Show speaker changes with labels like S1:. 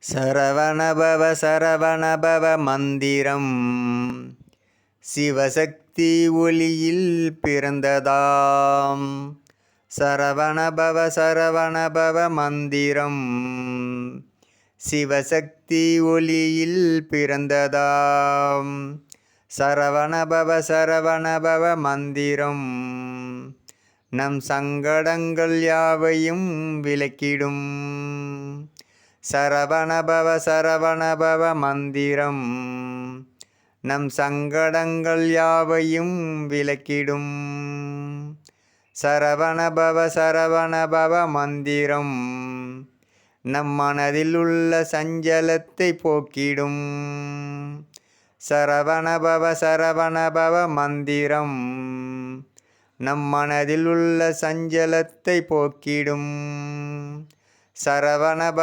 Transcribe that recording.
S1: சரவணபவ மந்திரம் சிவசக்தி ஒளியில் பிறந்ததாம். சரவணபவ மந்திரம் சிவசக்தி ஒளியில் பிறந்ததாம். சரவணபவ மந்திரம் நம் சங்கடங்கள் யாவையும் விலக்கிடும். சரவணபவ மந்திரம் நம் சங்கடங்கள் யாவையும் விலக்கிடும். சரவணபவ மந்திரம் நம் மனதில் உள்ள சஞ்சலத்தை போக்கிடும். சரவணபவ மந்திரம் நம் மனதில் உள்ள சஞ்சலத்தை போக்கிடும். சரவணபவ